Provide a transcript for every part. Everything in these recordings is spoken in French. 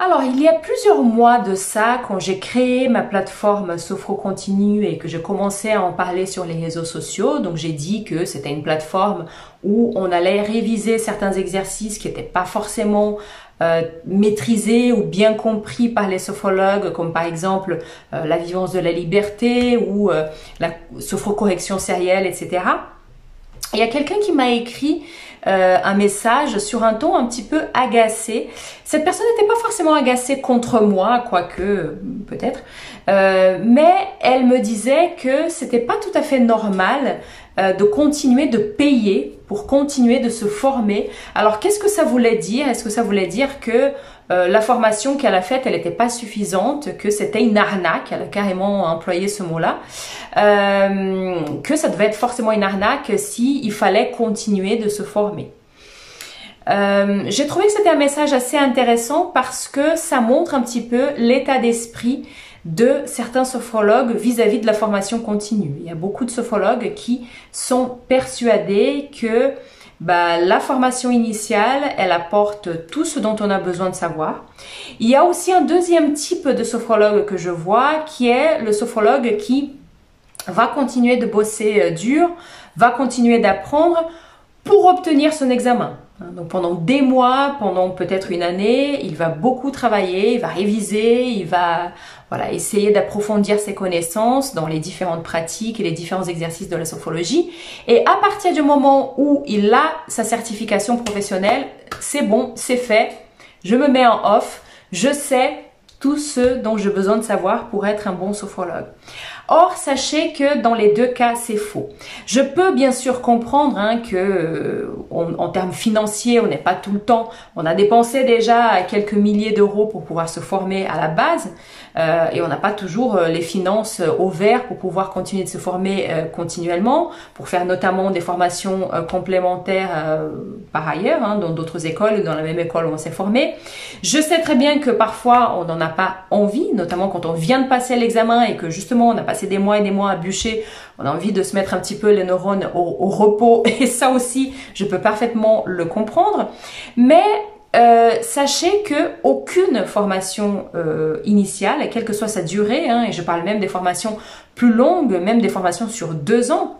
Alors, il y a plusieurs mois de ça, quand j'ai créé ma plateforme Sophro Continue et que je commençais à en parler sur les réseaux sociaux, donc j'ai dit que c'était une plateforme où on allait réviser certains exercices qui n'étaient pas forcément maîtrisés ou bien compris par les sophrologues, comme par exemple la vivance de la liberté ou la sophrocorrection sérielle, etc. Il y a quelqu'un qui m'a écrit un message sur un ton un petit peu agacé. Cette personne n'était pas forcément agacée contre moi, quoique peut-être, mais elle me disait que c'était pas tout à fait normal de continuer de payer pour continuer de se former. Alors qu'est-ce que ça voulait dire? Est-ce que ça voulait dire que la formation qu'elle a faite, elle n'était pas suffisante, que c'était une arnaque, elle a carrément employé ce mot-là, que ça devait être forcément une arnaque si il fallait continuer de se former. J'ai trouvé que c'était un message assez intéressant parce que ça montre un petit peu l'état d'esprit de certains sophrologues vis-à-vis de la formation continue. Il y a beaucoup de sophrologues qui sont persuadés que la formation initiale, elle apporte tout ce dont on a besoin de savoir. Il y a aussi un deuxième type de sophrologue que je vois, qui est le sophrologue qui va continuer de bosser dur, va continuer d'apprendre pour obtenir son examen. Donc pendant des mois, pendant peut-être une année, il va beaucoup travailler, il va réviser, il va essayer d'approfondir ses connaissances dans les différentes pratiques et les différents exercices de la sophrologie. Et à partir du moment où il a sa certification professionnelle, c'est bon, c'est fait, je me mets en off, je sais tout ce dont j'ai besoin de savoir pour être un bon sophrologue. Or, sachez que dans les deux cas, c'est faux. Je peux bien sûr comprendre que en termes financiers, on n'est pas tout le temps. On a dépensé déjà quelques milliers d'euros pour pouvoir se former à la base et on n'a pas toujours les finances au vert pour pouvoir continuer de se former continuellement, pour faire notamment des formations complémentaires par ailleurs, dans d'autres écoles ou dans la même école où on s'est formé. Je sais très bien que parfois, on n'en a pas envie, notamment quand on vient de passer l'examen et que justement, on a passé des mois et des mois à bûcher, on a envie de se mettre un petit peu les neurones au repos et ça aussi, je peux parfaitement le comprendre. Mais sachez que aucune formation initiale, quelle que soit sa durée, et je parle même des formations plus longues, même des formations sur 2 ans,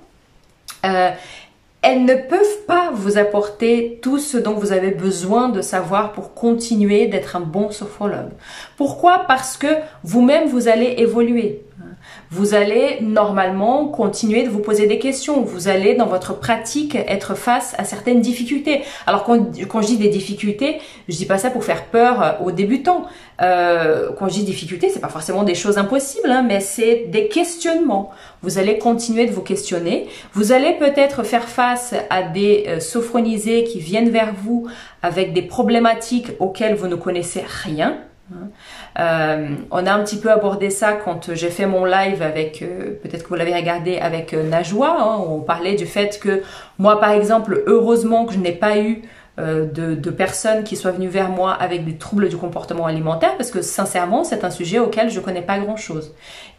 elles ne peuvent pas vous apporter tout ce dont vous avez besoin de savoir pour continuer d'être un bon sophrologue. Pourquoi? Parce que vous-même, vous allez évoluer. Vous allez normalement continuer de vous poser des questions. Vous allez dans votre pratique être face à certaines difficultés. Alors quand je dis des difficultés, je dis pas ça pour faire peur aux débutants. Quand je dis difficultés, c'est pas forcément des choses impossibles, mais c'est des questionnements. Vous allez continuer de vous questionner. Vous allez peut-être faire face à des sophronisés qui viennent vers vous avec des problématiques auxquelles vous ne connaissez rien. On a un petit peu abordé ça quand j'ai fait mon live avec, peut-être que vous l'avez regardé avec Najwa, où on parlait du fait que moi par exemple, heureusement que je n'ai pas eu de personnes qui soient venues vers moi avec des troubles du comportement alimentaire, parce que sincèrement c'est un sujet auquel je connais pas grand chose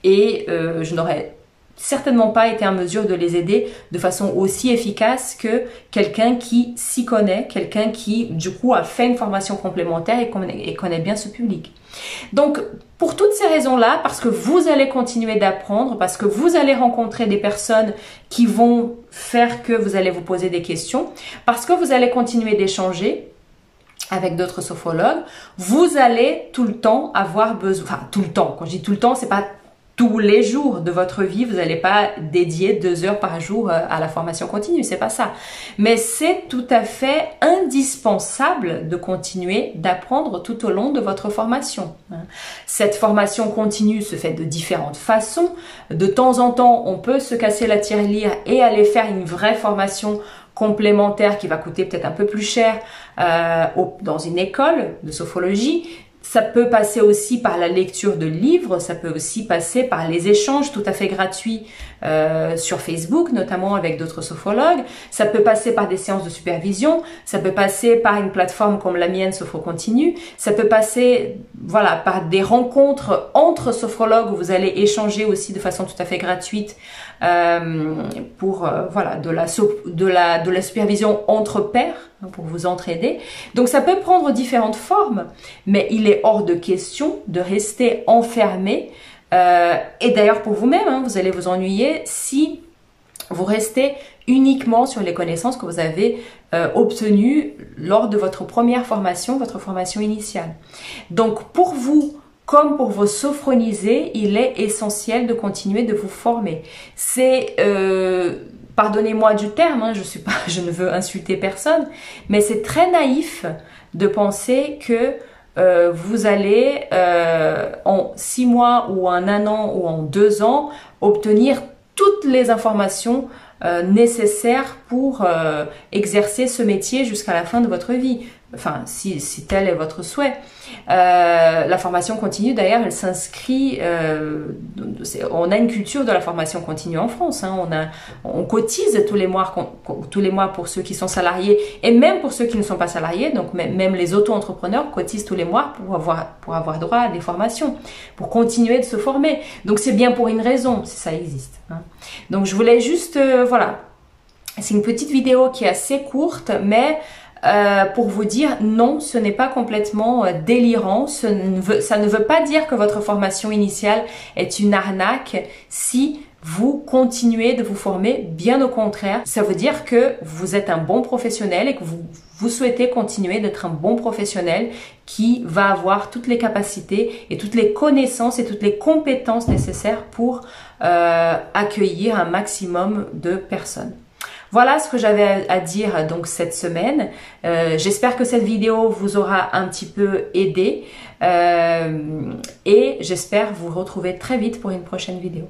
et je n'aurais certainement pas été en mesure de les aider de façon aussi efficace que quelqu'un qui s'y connaît, quelqu'un qui du coup a fait une formation complémentaire et connaît bien ce public. Donc pour toutes ces raisons-là, parce que vous allez continuer d'apprendre, parce que vous allez rencontrer des personnes qui vont faire que vous allez vous poser des questions, parce que vous allez continuer d'échanger avec d'autres sophrologues, vous allez tout le temps avoir besoin, enfin tout le temps, quand je dis tout le temps, c'est pas tous les jours de votre vie, vous n'allez pas dédier 2 heures par jour à la formation continue, c'est pas ça. Mais c'est tout à fait indispensable de continuer d'apprendre tout au long de votre formation. Cette formation continue se fait de différentes façons. De temps en temps, on peut se casser la tirelire et aller faire une vraie formation complémentaire qui va coûter peut-être un peu plus cher dans une école de sophrologie. Ça peut passer aussi par la lecture de livres, ça peut aussi passer par les échanges tout à fait gratuits sur Facebook, notamment avec d'autres sophrologues. Ça peut passer par des séances de supervision, ça peut passer par une plateforme comme la mienne, Sophro Continue. Ça peut passer voilà, par des rencontres entre sophrologues où vous allez échanger aussi de façon tout à fait gratuite pour voilà, de la supervision entre pairs, hein, pour vous entraider. Donc ça peut prendre différentes formes, mais il est hors de question de rester enfermé. Et d'ailleurs pour vous-même, hein, vous allez vous ennuyer si vous restez uniquement sur les connaissances que vous avez obtenues lors de votre première formation, votre formation initiale. Donc pour vous, comme pour vos sophronisés, il est essentiel de continuer de vous former. C'est, pardonnez-moi du terme, hein, je ne veux insulter personne, mais c'est très naïf de penser que vous allez en 6 mois ou en 1 an ou en 2 ans obtenir toutes les informations nécessaires pour exercer ce métier jusqu'à la fin de votre vie. Enfin, si tel est votre souhait. La formation continue, d'ailleurs, elle s'inscrit... on a une culture de la formation continue en France. Hein, on cotise tous les mois pour ceux qui sont salariés et même pour ceux qui ne sont pas salariés. Donc, même les auto-entrepreneurs cotisent tous les mois pour avoir droit à des formations, pour continuer de se former. Donc, c'est bien pour une raison, si ça existe. Hein. Donc, je voulais juste... voilà. C'est une petite vidéo qui est assez courte, mais... pour vous dire non, ce n'est pas complètement délirant, ça ne veut pas dire que votre formation initiale est une arnaque si vous continuez de vous former, bien au contraire. Ça veut dire que vous êtes un bon professionnel et que vous souhaitez continuer d'être un bon professionnel qui va avoir toutes les capacités et toutes les connaissances et toutes les compétences nécessaires pour accueillir un maximum de personnes. Voilà ce que j'avais à dire donc cette semaine. J'espère que cette vidéo vous aura un petit peu aidé et j'espère vous retrouver très vite pour une prochaine vidéo.